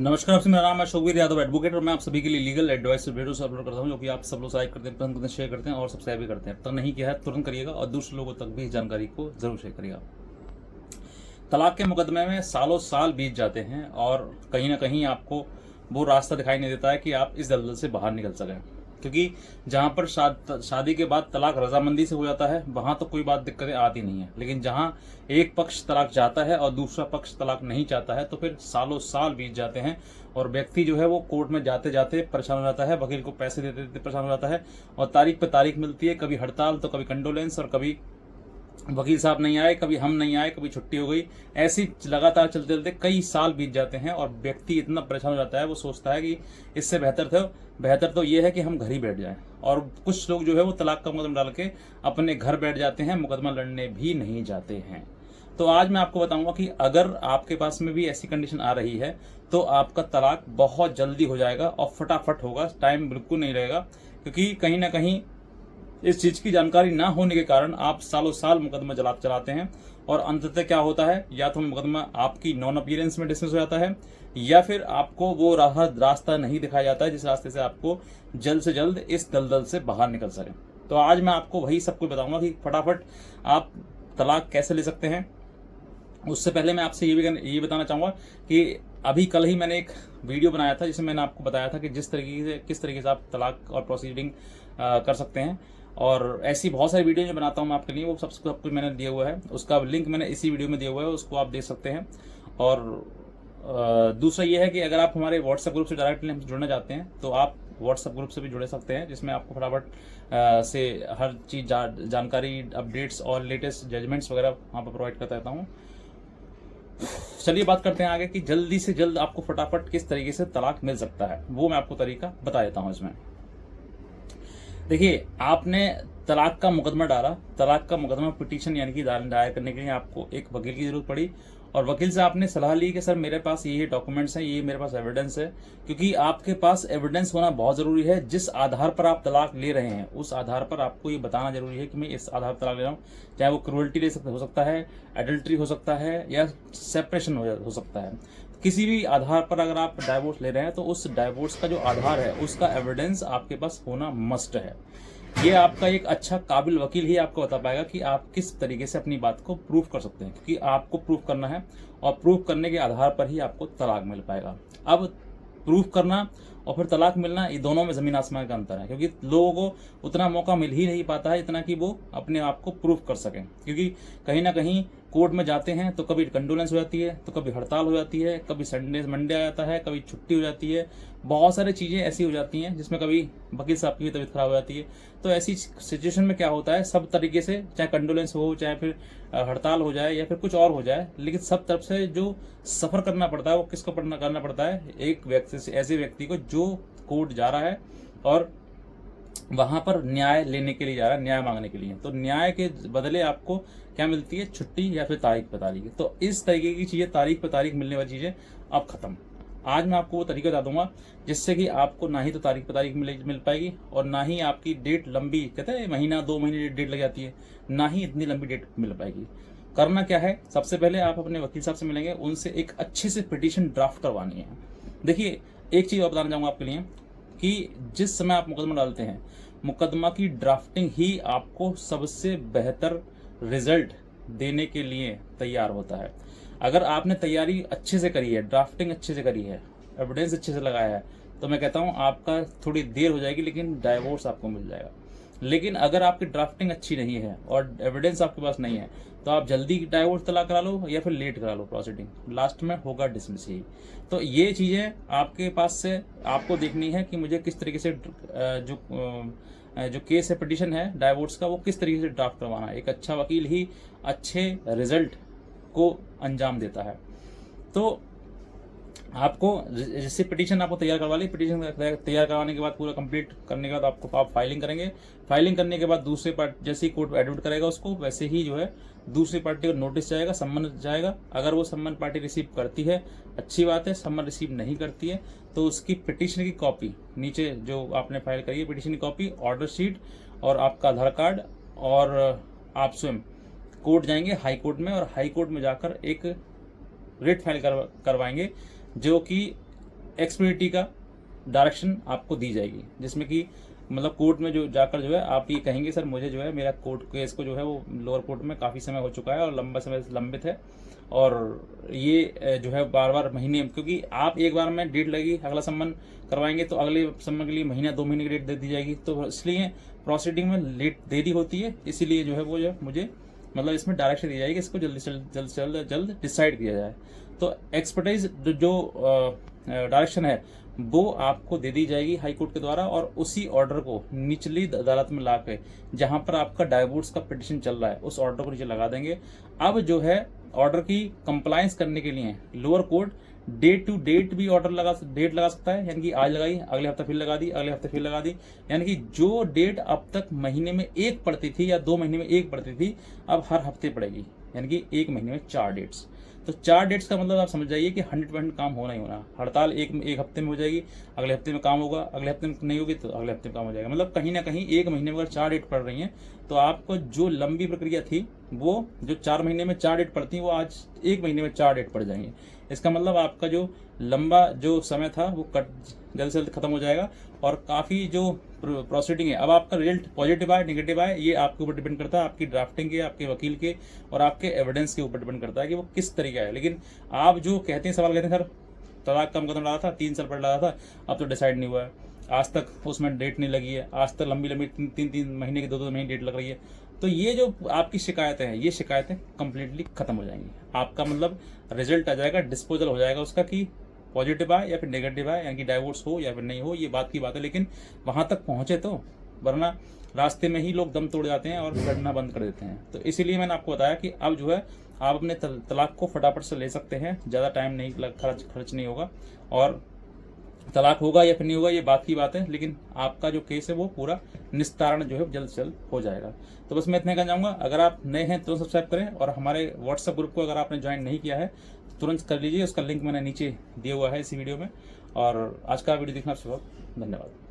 नमस्कार, आपसे मेरा नाम है शोकवीर यादव एडवोकेट और मैं आप सभी के लिए लीगल एडवाइस वीडियो से अपलोड करता हूं जो कि आप सब लोग लाइक करते हैं, पसंद करते हैं, शेयर करते हैं और सब्सक्राइब भी करते हैं। तो नहीं किया है तुरंत करिएगा और दूसरे लोगों तक भी इस जानकारी को जरूर शेयर करिएगा। तलाक के मुकदमे में सालों साल बीत जाते हैं और कहीं ना कहीं आपको वो रास्ता दिखाई नहीं देता है कि आप इस दलदल से बाहर निकल सकें, क्योंकि जहाँ पर शादी के बाद तलाक रजामंदी से हो जाता है वहाँ तो कोई बात दिक्कतें आती नहीं है, लेकिन जहाँ एक पक्ष तलाक चाहता है और दूसरा पक्ष तलाक नहीं चाहता है तो फिर सालों साल बीत जाते हैं और व्यक्ति जो है वो कोर्ट में जाते जाते परेशान हो जाता है, वकील को पैसे देते देते परेशान हो जाता है और तारीख पे तारीख मिलती है, कभी हड़ताल तो कभी कंडोलेंस और कभी वकील साहब नहीं आए, कभी हम नहीं आए, कभी छुट्टी हो गई। ऐसी लगातार चलते चलते कई साल बीत जाते हैं और व्यक्ति इतना परेशान हो जाता है, वो सोचता है कि इससे बेहतर तो ये है कि हम घर ही बैठ जाएं। और कुछ लोग जो है वो तलाक का मुकदमा डाल के अपने घर बैठ जाते हैं, मुकदमा लड़ने भी नहीं जाते हैं। तो आज मैं आपको बताऊंगा कि अगर आपके पास में भी ऐसी कंडीशन आ रही है तो आपका तलाक बहुत जल्दी हो जाएगा और फटाफट होगा, टाइम बिल्कुल नहीं रहेगा, क्योंकि कहीं ना कहीं इस चीज की जानकारी ना होने के कारण आप सालों साल मुकदमा चलाते हैं और अंततः क्या होता है, या तो मुकदमा आपकी नॉन अपीयरेंस में डिसमिस हो जाता है या फिर आपको वो रास्ता नहीं दिखाया जाता है जिस रास्ते से आपको जल्द से जल्द इस दलदल से बाहर निकल सके। तो आज मैं आपको वही सब कुछ बताऊंगा कि फटाफट आप तलाक कैसे ले सकते हैं। उससे पहले मैं आपसे ये बताना चाहूँगा कि अभी कल ही मैंने एक वीडियो बनाया था जिसमें मैंने आपको बताया था कि किस तरीके से आप तलाक और प्रोसीडिंग कर सकते हैं, और ऐसी बहुत सारी वीडियो जो बनाता हूँ मैं आपके लिए, वो सब कुछ मैंने दिया हुआ है, उसका लिंक मैंने इसी वीडियो में दिया हुआ है, उसको आप देख सकते हैं। और दूसरा ये है कि अगर आप हमारे व्हाट्सएप ग्रुप से डायरेक्टली हमसे जुड़ना चाहते हैं तो आप व्हाट्सएप ग्रुप से भी जुड़ सकते हैं, जिसमें आपको फटाफट से हर चीज़ जानकारी, अपडेट्स और लेटेस्ट जजमेंट्स वगैरह वहाँ पर प्रोवाइड करता रहता हूँ। चलिए बात करते हैं आगे कि जल्दी से जल्द आपको फटाफट किस तरीके से तलाक मिल सकता है, वो मैं आपको तरीका बता देता हूँ इसमें। देखिए, आपने तलाक का मुकदमा डाला, तलाक का मुकदमा पिटीशन यानी कि दायर करने के लिए आपको एक वकील की जरूरत पड़ी और वकील से आपने सलाह ली कि सर मेरे पास ये डॉक्यूमेंट्स हैं, ये मेरे पास एविडेंस है, क्योंकि आपके पास एविडेंस होना बहुत ज़रूरी है। जिस आधार पर आप तलाक ले रहे हैं उस आधार पर आपको ये बताना जरूरी है कि मैं इस आधार पर तलाक ले रहा हूँ, चाहे वो क्रूअल्टी हो सकता है, एडल्ट्री हो सकता है या सेपरेशन हो सकता है। किसी भी आधार पर अगर आप डाइवोर्स ले रहे हैं तो उस डाइवोर्स का जो आधार है उसका एविडेंस आपके पास होना मस्ट है। ये आपका एक अच्छा काबिल वकील ही आपको बता पाएगा कि आप किस तरीके से अपनी बात को प्रूफ कर सकते हैं, क्योंकि आपको प्रूफ करना है और प्रूफ करने के आधार पर ही आपको तलाक मिल पाएगा। अब प्रूफ करना और फिर तलाक मिलना, ये दोनों में ज़मीन आसमान का अंतर है, क्योंकि लोगों को उतना मौका मिल ही नहीं पाता है इतना कि वो अपने आप को प्रूफ कर सकें, क्योंकि कहीं ना कहीं कोर्ट में जाते हैं तो कभी कंडोलेंस हो जाती है, तो कभी हड़ताल हो जाती है, कभी मंडे आ जाता है, कभी छुट्टी हो जाती है, बहुत सारी चीज़ें ऐसी हो जाती हैं जिसमें कभी वकील साहब की भी तबीयत खराब हो जाती है। तो ऐसी सिचुएशन में क्या होता है, सब तरीके से चाहे कंडोलेंस हो, चाहे फिर हड़ताल हो जाए या फिर कुछ और हो जाए, लेकिन सब तरफ से जो सफ़र करना पड़ता है वो किसको करना पड़ता है, एक व्यक्ति से, ऐसे व्यक्ति को जो कोर्ट जा रहा है और वहां पर न्याय लेने के लिए जा रहा है, न्याय मांगने के लिए। तो न्याय के बदले आपको क्या मिलती है, छुट्टी या फिर तारीख पे तारीख। तो इस तरीके की चीज़ें, तारीख पे तारीख मिलने वाली चीज़ें अब खत्म। आज मैं आपको वो तरीका बता दूंगा जिससे कि आपको ना ही तो तारीख पे तारीख मिल पाएगी और ना ही आपकी डेट लंबी, कहते हैं महीना 2 महीने डेट लग जाती है, ना ही इतनी लंबी डेट मिल पाएगी। करना क्या है, सबसे पहले आप अपने वकील साहब से मिलेंगे, उनसे एक अच्छे से पिटीशन ड्राफ्ट करवानी है। देखिए, एक चीज़ और बताना चाहूँगा आपके लिए कि जिस समय आप मुकदमा डालते हैं, मुकदमा की ड्राफ्टिंग ही आपको सबसे बेहतर रिजल्ट देने के लिए तैयार होता है। अगर आपने तैयारी अच्छे से करी है, ड्राफ्टिंग अच्छे से करी है, एविडेंस अच्छे से लगाया है, तो मैं कहता हूँ आपका थोड़ी देर हो जाएगी लेकिन डाइवोर्स आपको मिल जाएगा। लेकिन अगर आपकी ड्राफ्टिंग अच्छी नहीं है और एविडेंस आपके पास नहीं है तो आप जल्दी डाइवोर्स तलाक करा लो या फिर लेट करा लो प्रोसीडिंग, लास्ट में होगा डिसमिस ही। तो ये चीज़ें आपके पास से आपको देखनी है कि मुझे किस तरीके से जो केस है, पिटीशन है डाइवोर्स का, वो किस तरीके से ड्राफ्ट करवाना है। एक अच्छा वकील ही अच्छे रिजल्ट को अंजाम देता है। तो आपको जैसे पिटीशन आपको तैयार करवा ली, पिटीशन तैयार करवाने के बाद पूरा कंप्लीट करने के बाद आपको आप फाइलिंग करेंगे। फाइलिंग करने के बाद दूसरे पार्टी जैसे ही कोर्ट एडमिट करेगा उसको, वैसे ही जो है दूसरी पार्टी को नोटिस जाएगा, सम्मन जाएगा। अगर वो सम्मन पार्टी रिसीव करती है अच्छी बात है, सम्मन रिसीव नहीं करती है तो उसकी पिटीशन की कॉपी, नीचे जो आपने फाइल करी है पिटीशन की कॉपी, ऑर्डर शीट और आपका आधार कार्ड, और आप स्वयं कोर्ट जाएंगे हाई कोर्ट में, और हाई कोर्ट में जाकर एक रिट फाइल करवाएंगे जो कि एक्सपेडिटी का डायरेक्शन आपको दी जाएगी, जिसमें कि मतलब कोर्ट में जो जाकर जो है आप ये कहेंगे सर मुझे जो है मेरा कोर्ट केस को जो है वो लोअर कोर्ट में काफ़ी समय हो चुका है और लंबा समय से लंबित है, और ये जो है बार बार महीने, क्योंकि आप एक बार में डेट लगेगी, अगला सम्मन करवाएंगे तो अगले सम्मन के लिए महीना 2 महीने की डेट दे दी जाएगी, तो इसलिए प्रोसीडिंग में लेट देरी होती है, इसीलिए जो है वो जो मुझे मतलब इसमें डायरेक्शन दी जाएगी, इसको जल्दी से जल्द डिसाइड किया जाए। तो एक्सपर्टाइज जो डायरेक्शन है वो आपको दे दी जाएगी हाई कोर्ट के द्वारा, और उसी ऑर्डर को निचली अदालत में ला के जहाँ पर आपका डाइवोर्स का पिटिशन चल रहा है उस ऑर्डर को नीचे लगा देंगे। अब जो है ऑर्डर की कंप्लायंस करने के लिए lower court date to date भी डेट लगा सकता है, यानी कि आज लगाई अगले हफ्ते फिर लगा दी, अगले हफ्ते फिर लगा दी, यानी कि जो डेट अब तक महीने में एक पड़ती थी या 2 महीने में एक पड़ती थी अब हर हफ्ते पड़ेगी, यानी कि एक महीने में 4 डेट्स। तो 4 डेट्स का मतलब आप समझ जाइए कि 100% काम होना ही होना। हड़ताल एक हफ्ते में हो जाएगी, अगले हफ्ते में काम होगा, अगले हफ्ते में नहीं होगी तो अगले हफ्ते में काम हो जाएगा। मतलब कहीं ना कहीं एक महीने में अगर 4 डेट पड़ रही हैं तो आपको जो लंबी प्रक्रिया थी वो जो 4 महीने में 4 डेट पड़ती वो आज 1 महीने में 4 डेट पड़ जाएंगी। इसका मतलब आपका जो लंबा जो समय था वो जल्द से जल्द खत्म हो जाएगा, और काफ़ी जो प्रोसीडिंग है अब आपका रिजल्ट पॉजिटिव आए नेगेटिव आए ये आपके ऊपर डिपेंड करता है, आपकी ड्राफ्टिंग के, आपके वकील के और आपके एविडेंस के ऊपर डिपेंड करता है कि वो किस तरीका है। लेकिन आप जो कहते हैं, सवाल कहते हैं सर तलाक का मुकदमा डाला था 3 साल पहले डाला था, अब तो डिसाइड नहीं हुआ है, आज तक उसमें डेट नहीं लगी है, आज तक लंबी 3 महीने की 2 महीने डेट लग रही है, तो ये जो आपकी शिकायतें हैं ये शिकायतें कंप्लीटली खत्म हो जाएंगी। आपका मतलब रिजल्ट आ जाएगा, डिस्पोजल हो जाएगा उसका कि पॉजिटिव आए या फिर नेगेटिव आए, यानी कि डाइवोर्स हो या फिर नहीं हो, ये बात की बात है, लेकिन वहाँ तक पहुँचे तो, वरना रास्ते में ही लोग दम तोड़ जाते हैं और लड़ना बंद कर देते हैं। तो इसीलिए मैंने आपको बताया कि अब जो है आप अपने तलाक को फटाफट से ले सकते हैं, ज़्यादा टाइम नहीं खर्च नहीं होगा, और तलाक होगा या फिर नहीं होगा ये बात की बात है, लेकिन आपका जो केस है वो पूरा निस्तारण जो है जल्द से जल्द हो जाएगा। तो बस मैं इतने कहना चाहूँगा, अगर आप नए हैं तो सब्सक्राइब करें, और हमारे व्हाट्सएप ग्रुप को अगर आपने ज्वाइन नहीं किया है तो तुरंत कर लीजिए, उसका लिंक मैंने नीचे दिया हुआ है इसी वीडियो में। और आज का वीडियो देखना आपसे बहुत धन्यवाद।